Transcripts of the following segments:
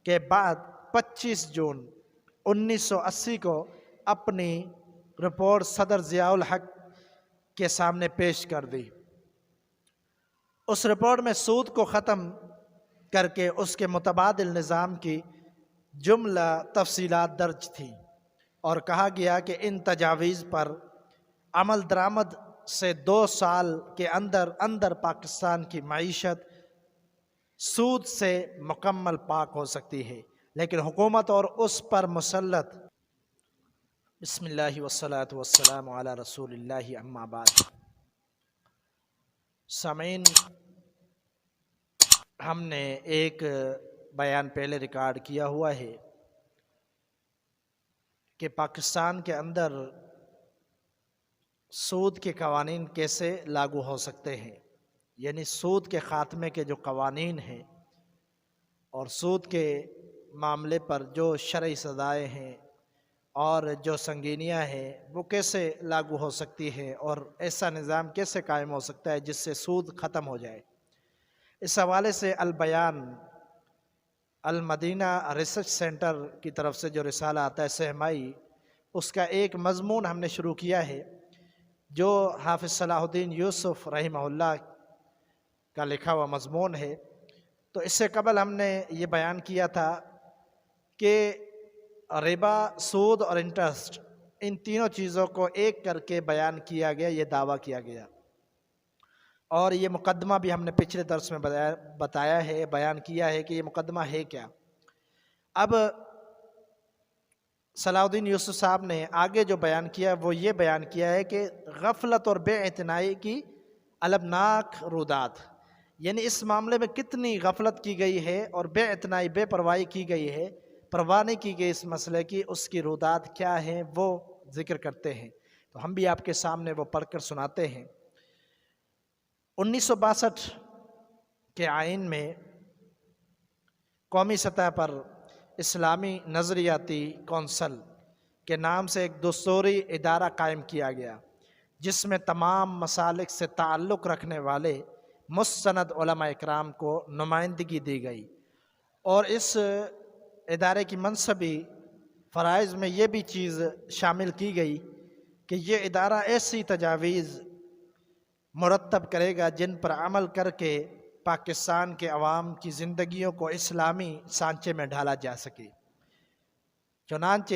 کے بعد 25 جون 1980 کو اپنی رپورٹ صدر ضیاء الحق کے سامنے پیش کر دی۔ اس رپورٹ میں سود کو ختم کر کے اس کے متبادل نظام کی جملہ تفصیلات درج تھیں، اور کہا گیا کہ ان تجاویز پر عمل درآمد سے 2 سال کے اندر پاکستان کی معیشت سود سے مکمل پاک ہو سکتی ہے، لیکن حکومت اور اس پر مسلط بسم اللہ والصلاة والسلام علی رسول اللہ اما بعد۔ سامعین، ہم نے ایک بیان پہلے ریکارڈ کیا ہوا ہے کہ پاکستان کے اندر سود کے قوانین کیسے لاگو ہو سکتے ہیں، یعنی سود کے خاتمے کے جو قوانین ہیں اور سود کے معاملے پر جو شرعی سزائیں ہیں اور جو سنگینیاں ہیں وہ کیسے لاگو ہو سکتی ہے، اور ایسا نظام کیسے قائم ہو سکتا ہے جس سے سود ختم ہو جائے۔ اس حوالے سے البیان المدینہ ریسرچ سینٹر کی طرف سے جو رسالہ آتا ہے سہمائی، اس کا ایک مضمون ہم نے شروع کیا ہے جو حافظ صلاح الدین یوسف رحمہ اللہ کا لکھا ہوا مضمون ہے۔ تو اس سے قبل ہم نے یہ بیان کیا تھا کہ ربا، سود اور انٹرسٹ، ان تینوں چیزوں کو ایک کر کے بیان کیا گیا، یہ دعویٰ کیا گیا، اور یہ مقدمہ بھی ہم نے پچھلے درس میں بتایا ہے، بیان کیا ہے کہ یہ مقدمہ ہے کیا۔ اب صلاح الدین یوسف صاحب نے آگے جو بیان کیا وہ یہ بیان کیا ہے کہ غفلت اور بے اعتنائی کی البناک رودات، یعنی اس معاملے میں کتنی غفلت کی گئی ہے اور بے اعتنائی، بے پرواہی کی گئی ہے، پرواہ نہیں کی گئی اس مسئلے کی، اس کی رودات کیا ہیں وہ ذکر کرتے ہیں۔ تو ہم بھی آپ کے سامنے وہ پڑھ کر سناتے ہیں۔ 1962 کے آئین میں قومی سطح پر اسلامی نظریاتی کونسل کے نام سے ایک دستوری ادارہ قائم کیا گیا، جس میں تمام مسالک سے تعلق رکھنے والے مستند علماء اکرام کو نمائندگی دی گئی، اور اس ادارے کی منصبی فرائض میں یہ بھی چیز شامل کی گئی کہ یہ ادارہ ایسی تجاویز مرتب کرے گا جن پر عمل کر کے پاکستان کے عوام کی زندگیوں کو اسلامی سانچے میں ڈھالا جا سکے۔ چنانچہ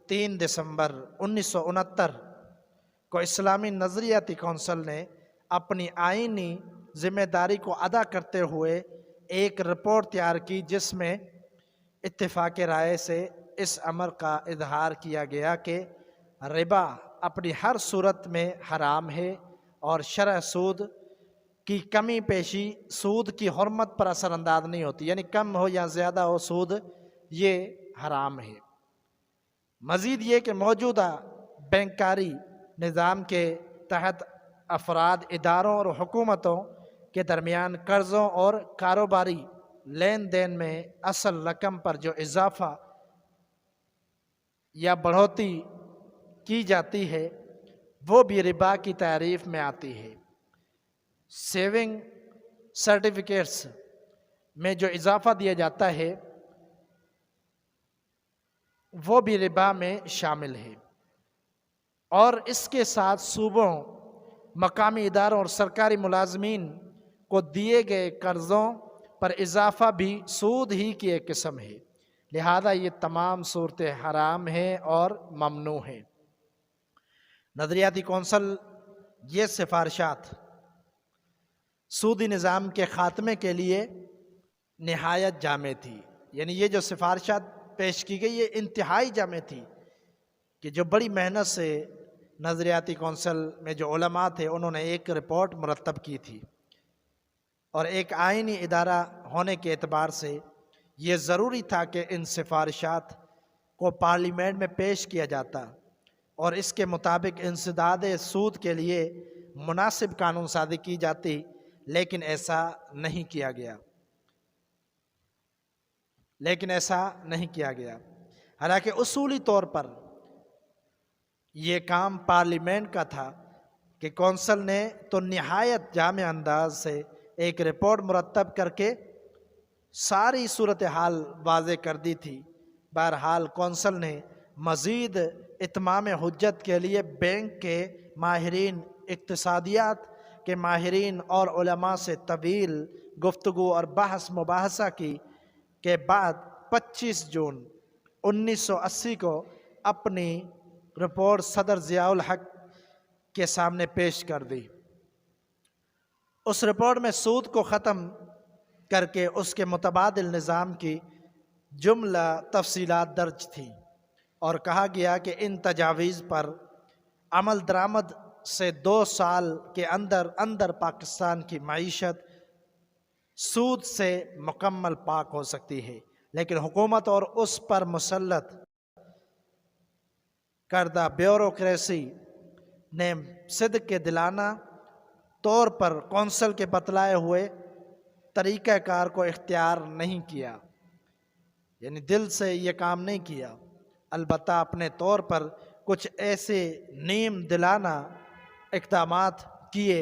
3 دسمبر 1969 کو اسلامی نظریاتی کونسل نے اپنی آئینی ذمہ داری کو ادا کرتے ہوئے ایک رپورٹ تیار کی، جس میں اتفاق رائے سے اس امر کا اظہار کیا گیا کہ ربا اپنی ہر صورت میں حرام ہے، اور شرع سود کی کمی بیشی سود کی حرمت پر اثر انداز نہیں ہوتی، یعنی کم ہو یا زیادہ ہو سود یہ حرام ہے۔ مزید یہ کہ موجودہ بینکاری نظام کے تحت افراد، اداروں اور حکومتوں کے درمیان قرضوں اور کاروباری لین دین میں اصل رقم پر جو اضافہ یا بڑھوتری کی جاتی ہے وہ بھی ربا کی تعریف میں آتی ہے۔ سیونگ سرٹیفکیٹس میں جو اضافہ دیا جاتا ہے وہ بھی ربا میں شامل ہے، اور اس کے ساتھ صوبوں، مقامی اداروں اور سرکاری ملازمین کو دیے گئے قرضوں پر اضافہ بھی سود ہی کی ایک قسم ہے، لہذا یہ تمام صورتیں حرام ہیں اور ممنوع ہیں۔ نظریاتی کونسل یہ سفارشات سودی نظام کے خاتمے کے لیے نہایت جامع تھی، یعنی یہ جو سفارشات پیش کی گئی یہ انتہائی جامع تھی کہ جو بڑی محنت سے نظریاتی کونسل میں جو علماء تھے انہوں نے ایک رپورٹ مرتب کی تھی، اور ایک آئینی ادارہ ہونے کے اعتبار سے یہ ضروری تھا کہ ان سفارشات کو پارلیمنٹ میں پیش کیا جاتا اور اس کے مطابق انسداد سود کے لیے مناسب قانون سازی کی جاتی، لیکن ایسا نہیں کیا گیا۔ حالانکہ اصولی طور پر یہ کام پارلیمنٹ کا تھا کہ کونسل نے تو نہایت جامع انداز سے ایک رپورٹ مرتب کر کے ساری صورتحال واضح کر دی تھی۔ بہرحال کونسل نے مزید اتمام حجت کے لیے بینک کے ماہرین، اقتصادیات کے ماہرین اور علماء سے طویل گفتگو اور بحث مباحثہ کی کے بعد 25 جون 1980 کو اپنی رپورٹ صدر ضیاء الحق کے سامنے پیش کر دی۔ اس رپورٹ میں سود کو ختم کر کے اس کے متبادل نظام کی جملہ تفصیلات درج تھیں، اور کہا گیا کہ ان تجاویز پر عمل درآمد سے 2 سال کے اندر اندر پاکستان کی معیشت سود سے مکمل پاک ہو سکتی ہے، لیکن حکومت اور اس پر مسلط کردہ بیوروکریسی نے صدق کے دلانہ طور پر کونسل کے بتلائے ہوئے طریقہ کار کو اختیار نہیں کیا، یعنی دل سے یہ کام نہیں کیا، البتہ اپنے طور پر کچھ ایسے نیم دلانہ اقدامات کیے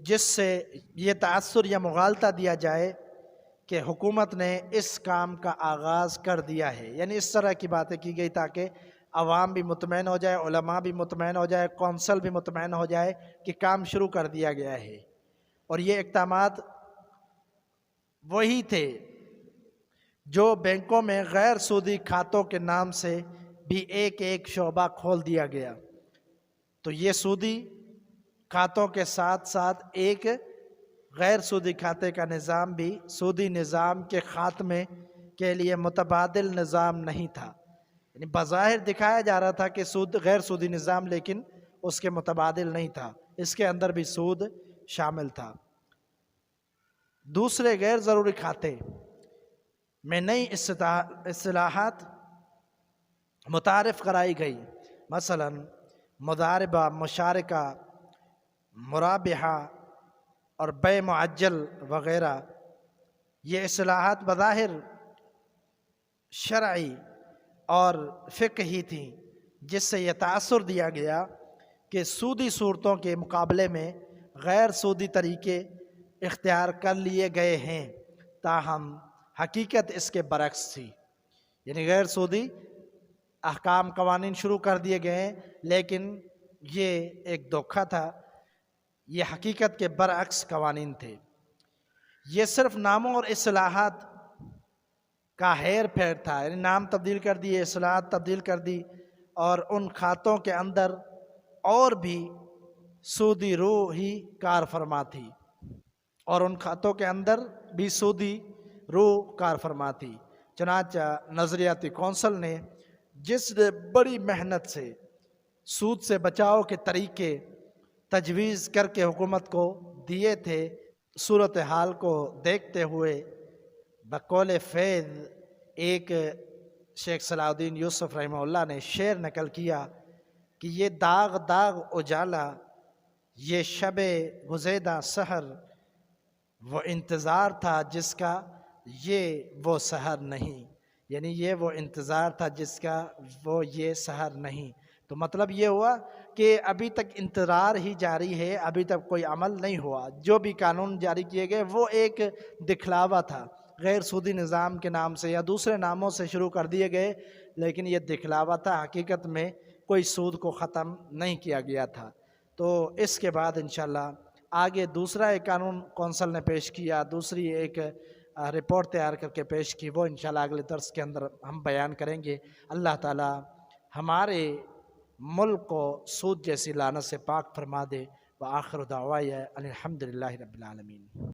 جس سے یہ تاثر یا مغالطہ دیا جائے کہ حکومت نے اس کام کا آغاز کر دیا ہے۔ یعنی اس طرح کی باتیں کی گئی تاکہ عوام بھی مطمئن ہو جائے، علماء بھی مطمئن ہو جائے، کونسل بھی مطمئن ہو جائے کہ کام شروع کر دیا گیا ہے۔ اور یہ اقدامات وہی تھے جو بینکوں میں غیر سودی کھاتوں کے نام سے بھی ایک شعبہ کھول دیا گیا۔ تو یہ سودی کھاتوں کے ساتھ ساتھ ایک غیر سودی کھاتے کا نظام بھی سودی نظام کے خاتمے کے لیے متبادل نظام نہیں تھا، یعنی بظاہر دکھایا جا رہا تھا کہ غیر سودی نظام، لیکن اس کے متبادل نہیں تھا، اس کے اندر بھی سود شامل تھا۔ دوسرے غیر ضروری کھاتے میں نئی اصطلاحات متعارف کرائی گئی، مثلا مضاربہ، مشارکہ، مرابحہ اور بیع معجل وغیرہ۔ یہ اصطلاحات بظاہر شرعی اور فقہی تھیں، جس سے یہ تاثر دیا گیا کہ سودی صورتوں کے مقابلے میں غیر سودی طریقے اختیار کر لیے گئے ہیں، تاہم حقیقت اس کے برعکس تھی۔ یعنی غیر سودی احکام قوانین شروع کر دیے گئے ہیں، لیکن یہ ایک دھوکہ تھا، یہ حقیقت کے برعکس قوانین تھے۔ یہ صرف ناموں اور اصطلاحات کا ہیر پھیر تھا، یعنی نام تبدیل کر دیے، اصطلاحات تبدیل کر دی، اور ان کھاتوں کے اندر اور بھی سودی روح ہی کار فرما تھی، اور ان کھاتوں کے اندر بھی سودی روح کار فرما تھی۔ چنانچہ نظریاتی کونسل نے جس بڑی محنت سے سود سے بچاؤ کے طریقے تجویز کر کے حکومت کو دیے تھے، صورتحال کو دیکھتے ہوئے بقول فیض ایک شیخ صلاح الدین یوسف رحمہ اللہ نے شعر نقل کیا کہ یہ داغ داغ اجالا، یہ شب گزیدہ سحر، وہ انتظار تھا جس کا یہ وہ سحر نہیں، یعنی یہ وہ انتظار تھا جس کا وہ یہ سحر نہیں۔ تو مطلب یہ ہوا کہ ابھی تک انتظار ہی جاری ہے، ابھی تک کوئی عمل نہیں ہوا۔ جو بھی قانون جاری کیے گئے وہ ایک دکھلاوا تھا، غیر سودی نظام کے نام سے یا دوسرے ناموں سے شروع کر دیے گئے، لیکن یہ دکھلاوا تھا، حقیقت میں کوئی سود کو ختم نہیں کیا گیا تھا۔ تو اس کے بعد انشاءاللہ آگے دوسرا ایک قانون کونسل نے پیش کیا، دوسری ایک رپورٹ تیار کر کے پیش کی، وہ انشاءاللہ اگلے درس کے اندر ہم بیان کریں گے۔ اللہ تعالی ہمارے ملک کو سود جیسی لعنت سے پاک فرما دے۔ وآخر دعوایا الحمدللہ رب العالمین۔